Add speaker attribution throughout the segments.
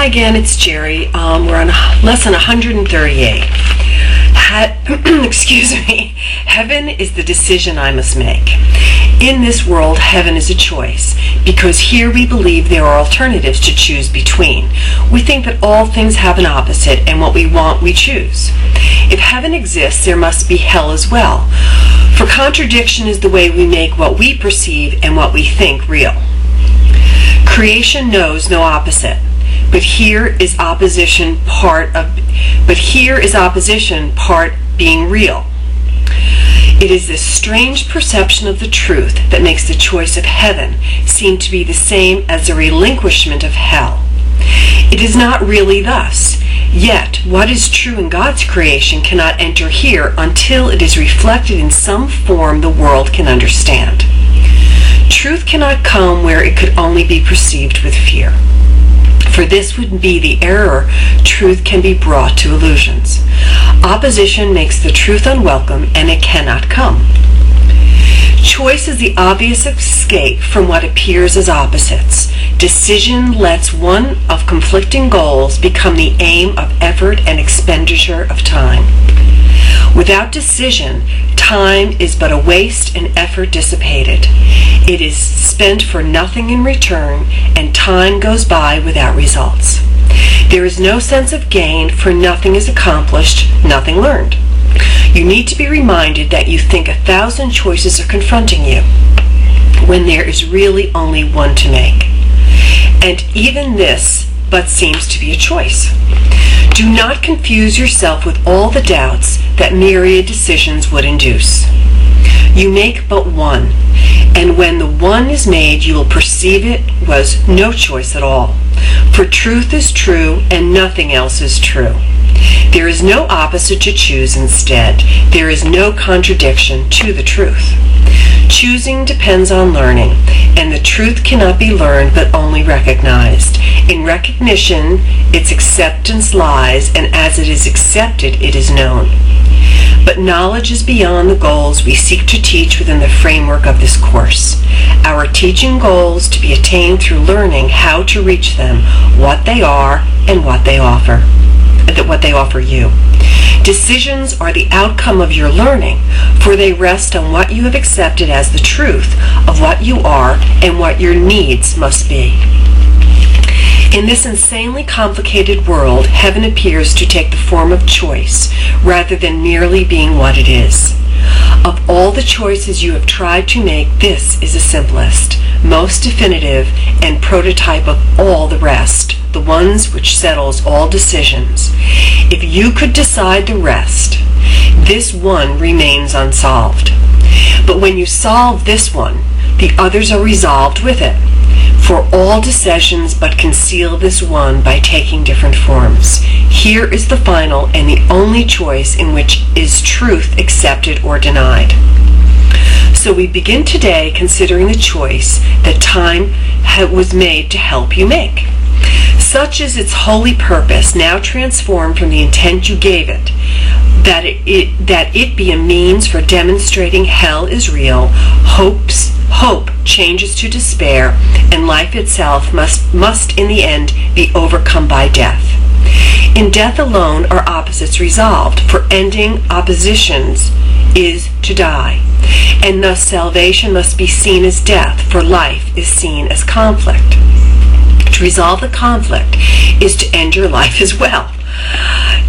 Speaker 1: Hi again, it's Jerry. We're on lesson 138. Excuse me. Heaven is the decision I must make. In this world, heaven is a choice, because here we believe there are alternatives to choose between. We think that all things have an opposite, and what we want, we choose. If heaven exists, there must be hell as well. For contradiction is the way we make what we perceive and what we think real. Creation knows no opposite. But here is opposition part being real. It is this strange perception of the truth that makes the choice of heaven seem to be the same as the relinquishment of hell. It is not really thus. Yet, what is true in God's creation cannot enter here until it is reflected in some form the world can understand. Truth cannot come where it could only be perceived with fear. For this would be the error. Truth can be brought to illusions. Opposition makes the truth unwelcome, and it cannot come. Choice is the obvious escape from what appears as opposites. Decision lets one of conflicting goals become the aim of effort and expenditure of time. Without decision, time is but a waste and effort dissipated. It is spent for nothing in return, and time goes by without results. There is no sense of gain, for nothing is accomplished, nothing learned. You need to be reminded that you think 1,000 choices are confronting you, when there is really only one to make. And even this but seems to be a choice. Do not confuse yourself with all the doubts that myriad decisions would induce. You make but one, and when the one is made, you will perceive it was no choice at all. For truth is true, and nothing else is true. There is no opposite to choose instead. There is no contradiction to the truth. Choosing depends on learning, and the truth cannot be learned but only recognized. In recognition, its acceptance lies, and as it is accepted, it is known. But knowledge is beyond the goals we seek to teach within the framework of this course. Our teaching goals to be attained through learning how to reach them, what they are, and what they offer you. Decisions are the outcome of your learning, for they rest on what you have accepted as the truth of what you are and what your needs must be. In this insanely complicated world, heaven appears to take the form of choice rather than merely being what it is. Of all the choices you have tried to make, this is the simplest, most definitive, and prototype of all the rest, the ones which settles all decisions. If you could decide the rest, this one remains unsolved. But when you solve this one, the others are resolved with it. For all decisions but conceal this one by taking different forms. Here is the final and the only choice in which is truth accepted or denied. So we begin today considering the choice that time was made to help you make. Such is its holy purpose, now transformed from the intent you gave it, that it be a means for demonstrating hell is real, hope changes to despair, and life itself must in the end be overcome by death. In death alone are opposites resolved, for ending oppositions is to die, and thus salvation must be seen as death, for life is seen as conflict. To resolve the conflict is to end your life as well.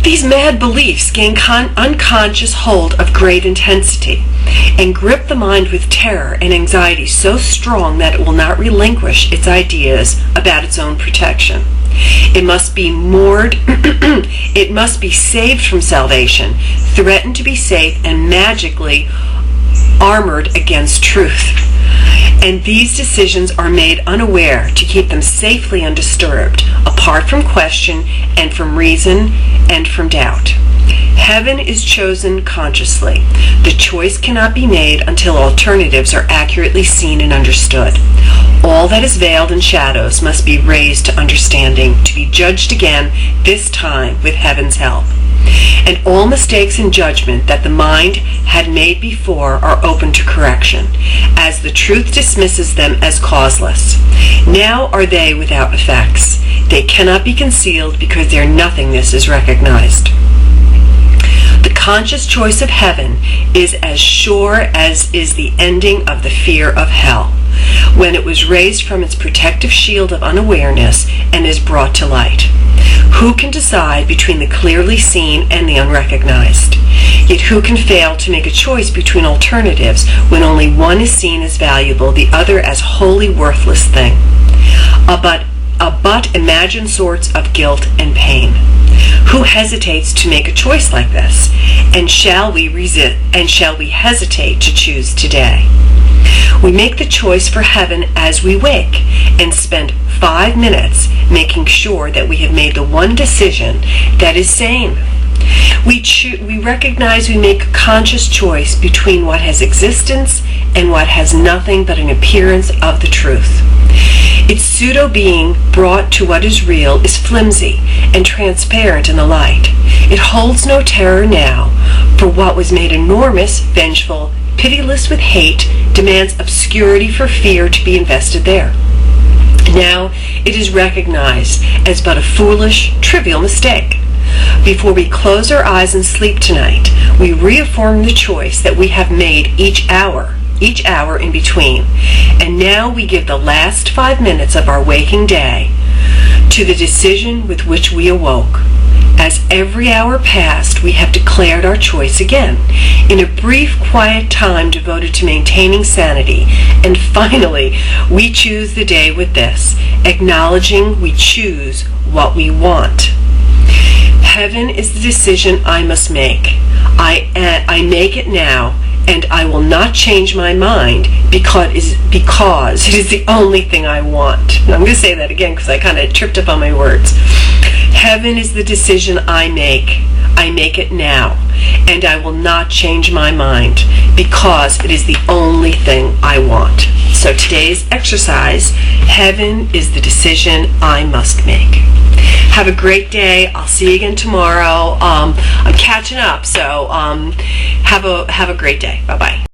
Speaker 1: These mad beliefs gain unconscious hold of great intensity and grip the mind with terror and anxiety so strong that it will not relinquish its ideas about its own protection. It must be moored, it must be saved from salvation, threatened to be safe, and magically armored against truth. And these decisions are made unaware to keep them safely undisturbed, apart from question and from reason and from doubt. Heaven is chosen consciously. The choice cannot be made until alternatives are accurately seen and understood. All that is veiled in shadows must be raised to understanding, to be judged again, this time with heaven's help. And all mistakes in judgment that the mind had made before are open to correction, as the truth dismisses them as causeless. Now are they without effects. They cannot be concealed because their nothingness is recognized. The conscious choice of heaven is as sure as is the ending of the fear of hell, when it was raised from its protective shield of unawareness and is brought to light. Who can decide between the clearly seen and the unrecognized? Yet who can fail to make a choice between alternatives when only one is seen as valuable, the other as wholly worthless thing? A but imagined sorts of guilt and pain. Who hesitates to make a choice like this? And shall we resist? And shall we hesitate to choose today? We make the choice for heaven as we wake and spend 5 minutes making sure that we have made the one decision that is sane. We recognize we make a conscious choice between what has existence and what has nothing but an appearance of the truth. Its pseudo-being brought to what is real is flimsy and transparent in the light. It holds no terror now, for what was made enormous, vengeful, pitiless with hate, demands obscurity for fear to be invested there. Now it is recognized as but a foolish, trivial mistake. Before we close our eyes and sleep tonight, we reaffirm the choice that we have made each hour in between. And now we give the last 5 minutes of our waking day to the decision with which we awoke. As every hour passed, we have declared our choice again, in a brief, quiet time devoted to maintaining sanity. And finally, we choose the day with this, acknowledging we choose what we want. Heaven is the decision I must make. I make it now, and I will not change my mind because it is the only thing I want. And I'm going to say that again because I kind of tripped up on my words. Heaven is the decision I make. I make it now, and I will not change my mind because it is the only thing I want. So today's exercise, heaven is the decision I must make. Have a great day. I'll see you again tomorrow. I'm catching up, so have a great day. Bye-bye.